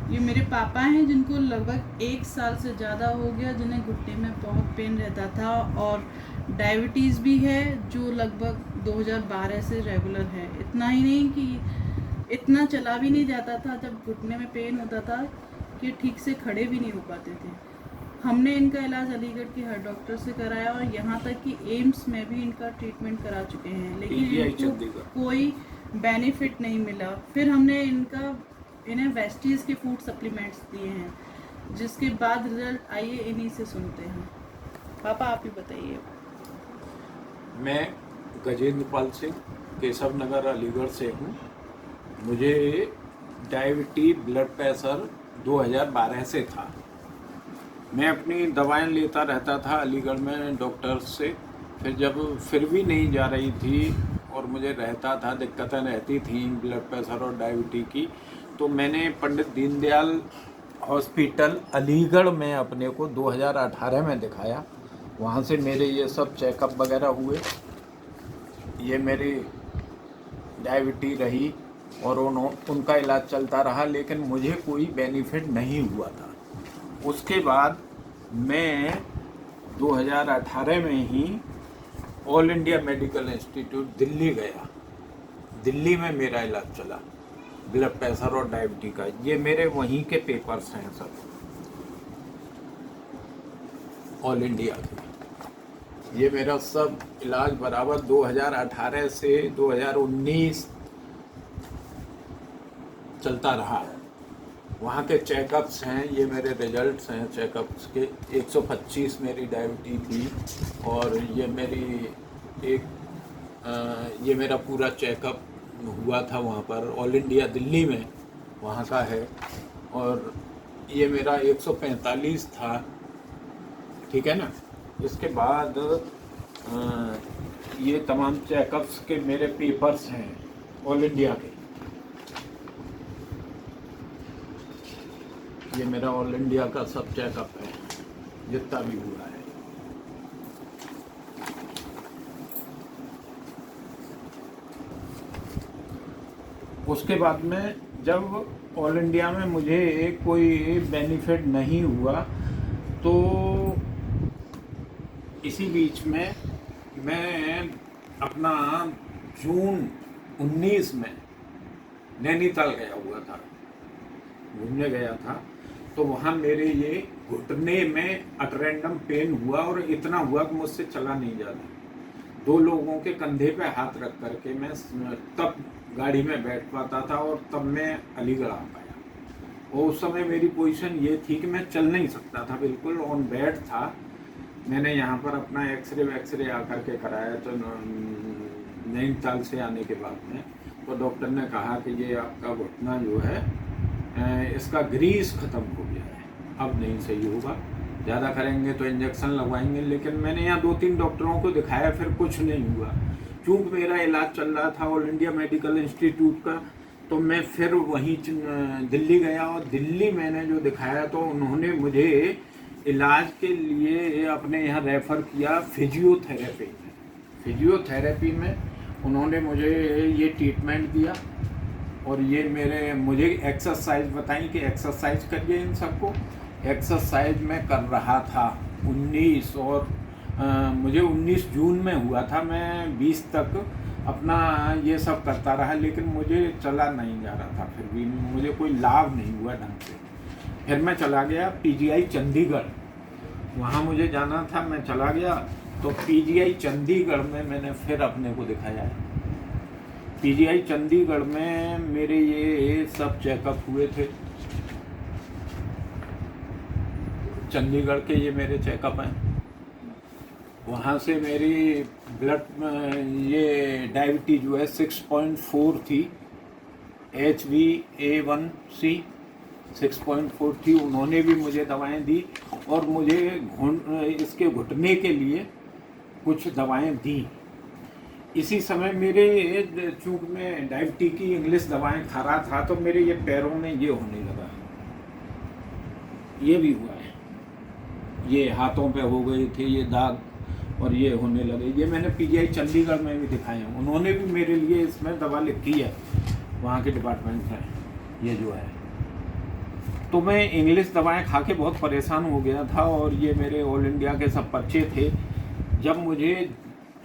ये मेरे पापा हैं जिनको लगभग 1 साल से ज़्यादा हो गया, जिन्हें घुटने में बहुत पेन रहता था, और डायबिटीज़ भी है जो लगभग 2012 से रेगुलर है। इतना ही नहीं कि इतना चला भी नहीं जाता था, जब घुटने में पेन होता था कि ठीक से खड़े भी नहीं हो पाते थे। हमने इनका इलाज अलीगढ़ के हर डॉक्टर से कराया और यहाँ तक कि एम्स में भी इनका ट्रीटमेंट करा चुके हैं, लेकिन इनको कोई बेनिफिट नहीं मिला। फिर हमने इन्हें वेस्टीज़ के फूड सप्लीमेंट्स दिए हैं, जिसके बाद रिजल्ट आइए इन्हीं से सुनते हैं। पापा आप ही बताइए। मैं गजेंद्र पाल सिंह केशव नगर अलीगढ़ से हूँ। मुझे डायबिटीज ब्लड प्रेशर 2012 से था। मैं अपनी दवाएं लेता रहता था अलीगढ़ में डॉक्टर से। फिर भी नहीं जा रही थी और मुझे रहता था, दिक्कतें रहती थी ब्लड प्रेशर और डायबिटीज की, तो मैंने पंडित दीनदयाल हॉस्पिटल अलीगढ़ में अपने को 2018 में दिखाया। वहाँ से मेरे ये सब चेकअप वगैरह हुए, ये मेरी डायबिटीज रही और उनका इलाज चलता रहा, लेकिन मुझे कोई बेनिफिट नहीं हुआ था। उसके बाद मैं 2018 में ही all India medical institute Delhi गया। दिल्ली में मेरा इलाज चला ब्लड प्रेशर और डायबिटीज का। ये मेरे वहीं के पेपर्स हैं सब, ऑल इंडिया के। ये मेरा सब इलाज बराबर 2018 से 2019 चलता रहा। वहाँ के चेकअप्स हैं, ये मेरे रिजल्ट्स हैं चेकअप्स के। 125 मेरी डायबिटीज थी और ये मेरा पूरा चेकअप हुआ था वहाँ पर ऑल इंडिया दिल्ली में, वहाँ का है। और ये मेरा 145 था, ठीक है ना। इसके बाद ये तमाम चेकअप्स के मेरे पेपर्स हैं ऑल इंडिया के। ये मेरा ऑल इंडिया का सब चेकअप है जितना भी हुआ है। उसके बाद में जब ऑल इंडिया में मुझे कोई बेनिफिट नहीं हुआ, तो इसी बीच में मैं अपना जून 19 में नैनीताल गया हुआ था, घूमने गया था। तो वहाँ मेरे ये घुटने में अटरेंडम पेन हुआ और इतना हुआ कि मुझसे चला नहीं जाता। 2 लोगों के कंधे पे हाथ रख करके मैं तब गाड़ी में बैठ पाता था और तब मैं अलीगढ़ आ पाया। और उस समय मेरी पोजीशन ये थी कि मैं चल नहीं सकता था, बिल्कुल ऑन बेड था। मैंने यहाँ पर अपना एक्सरे आकर के कराया, तो नैनीताल से आने के बाद में तो डॉक्टर ने कहा कि ये आपका घुटना जो है इसका ग्रीस ख़त्म हो गया है, अब नहीं सही होगा, ज़्यादा करेंगे तो इंजेक्शन लगवाएंगे। लेकिन मैंने यहाँ 2-3 डॉक्टरों को दिखाया, फिर कुछ नहीं हुआ। चूँकि मेरा इलाज चल रहा था ऑल इंडिया मेडिकल इंस्टीट्यूट का, तो मैं फिर वहीं दिल्ली गया और दिल्ली मैंने जो दिखाया तो उन्होंने मुझे इलाज के लिए अपने यहाँ रेफ़र किया फिजियोथेरेपी। फिजियोथेरेपी में उन्होंने मुझे ये ट्रीटमेंट दिया और ये मुझे एक्सरसाइज बताई कि एक्सरसाइज करिए इन सबको। एक्सरसाइज मैं कर रहा था 19 और मुझे 19 जून में हुआ था। मैं 20 तक अपना ये सब करता रहा, लेकिन मुझे चला नहीं जा रहा था, फिर भी मुझे कोई लाभ नहीं हुआ ढंग से। फिर मैं चला गया पीजीआई चंडीगढ़, वहाँ मुझे जाना था, मैं चला गया। तो पीजीआई चंडीगढ़ में मैंने फिर अपने को दिखाया है। पीजीआई चंडीगढ़ में मेरे ये सब चेकअप हुए थे। चंडीगढ़ के ये मेरे चेकअप हैं। वहाँ से मेरी ब्लड ये डायबिटीज जो है 6.4 थी, HbA1c 6.4 थी। उन्होंने भी मुझे दवाएं दी और मुझे इसके घुटने के लिए कुछ दवाएं दी। इसी समय मेरे चूँकि मैं डायबिटीज की इंग्लिश दवाएं खा रहा था, तो मेरे ये पैरों में ये होने लगा, ये भी हुआ है, ये हाथों पे हो गए थे ये दाग और ये होने लगे। ये मैंने पीजीआई चंडीगढ़ में भी दिखाए हैं, उन्होंने भी मेरे लिए इसमें दवा लिखी है, वहाँ के डिपार्टमेंट है ये जो है। तो मैं इंग्लिश दवाएं खा के बहुत परेशान हो गया था और ये मेरे ऑल इंडिया के सब पर्चे थे। जब मुझे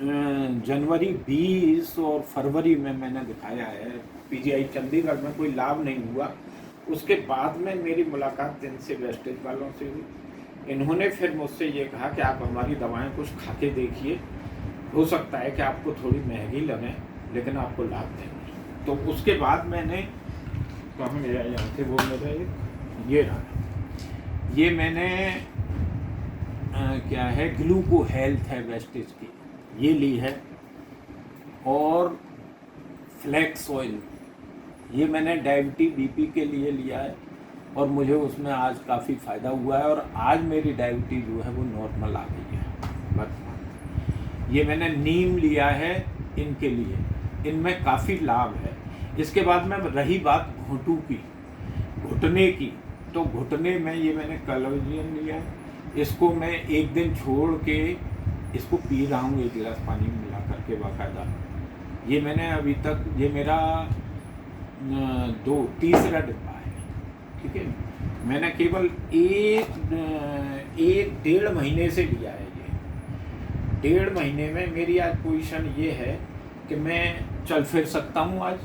जनवरी 20 और फरवरी में मैंने दिखाया है पीजीआई चंडीगढ़ में, कोई लाभ नहीं हुआ। उसके बाद में मेरी मुलाकात इनसे वेस्टेज वालों से हुई। इन्होंने फिर मुझसे ये कहा कि आप हमारी दवाएं कुछ खा के देखिए, हो सकता है कि आपको थोड़ी महंगी लगे लेकिन आपको लाभ देंगे। तो उसके बाद मैंने कहाँ गया यहाँ से, वो मेरा ये रहा, ये मैंने क्या है ग्लूको हेल्थ है वेस्टेज की, ये ली है। और फ्लैक्स ऑयल ये मैंने डायबिटीज बीपी के लिए लिया है और मुझे उसमें आज काफ़ी फ़ायदा हुआ है और आज मेरी डायबिटीज जो है वो नॉर्मल आ गई है वर्तमान। ये मैंने नीम लिया है इनके लिए, इनमें काफ़ी लाभ है। इसके बाद में रही बात घुटू की, घुटने की, तो घुटने में ये मैंने कलोजियन लिया है। इसको मैं एक दिन छोड़ के इसको पी रहा हूँ 1 गिलास पानी में मिला करके बाकायदा। ये मैंने अभी तक, ये मेरा तीसरा डिब्बा है, ठीक है। मैंने केवल एक 1.5 महीने से लिया है ये। 1.5 महीने में मेरी आज पोजीशन ये है कि मैं चल फिर सकता हूँ। आज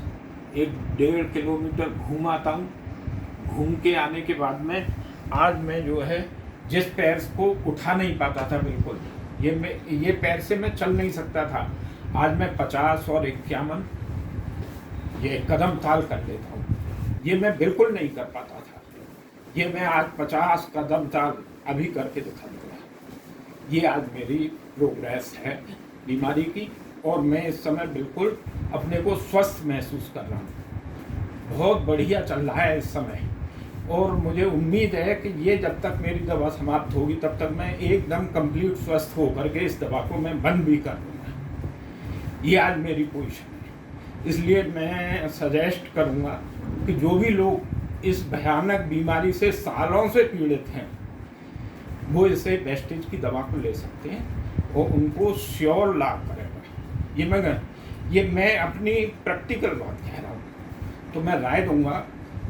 1.5 किलोमीटर घूम आता हूँ। घूम के आने के बाद में आज मैं जो है जिस पैर को उठा नहीं पाता था बिल्कुल, ये पैर से मैं चल नहीं सकता था, आज मैं 50 और 51 ये कदम ताल कर लेता हूँ। ये मैं बिल्कुल नहीं कर पाता था, ये मैं आज 50 कदम ताल अभी करके दिखा दूँगा। ये आज मेरी प्रोग्रेस है बीमारी की और मैं इस समय बिल्कुल अपने को स्वस्थ महसूस कर रहा हूँ। बहुत बढ़िया चल रहा है इस समय और मुझे उम्मीद है कि ये जब तक मेरी दवा समाप्त होगी तब तक मैं एकदम कंप्लीट स्वस्थ होकर के इस दवा को मैं बंद भी कर दूँगा। ये आज मेरी पोजीशन है। इसलिए मैं सजेस्ट करूँगा कि जो भी लोग इस भयानक बीमारी से सालों से पीड़ित हैं वो इसे वेस्टेज की दवा को ले सकते हैं और उनको श्योर लाभ करेगा। ये मैं अपनी प्रैक्टिकल बात कह रहा हूँ। तो मैं राय दूंगा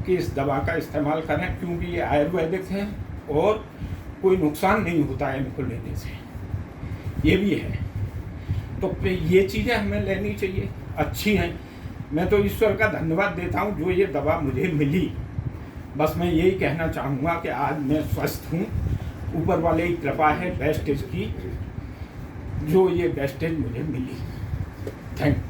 कि इस दवा का इस्तेमाल करें क्योंकि ये आयुर्वेदिक है और कोई नुकसान नहीं होता है इनको लेने से, ये भी है। तो ये चीज़ें हमें लेनी चाहिए, अच्छी हैं। मैं तो ईश्वर का धन्यवाद देता हूँ जो ये दवा मुझे मिली। बस मैं यही कहना चाहूँगा कि आज मैं स्वस्थ हूँ, ऊपर वाले की कृपा है वेस्टेज की, जो ये वेस्टेज मुझे मिली। Thank you.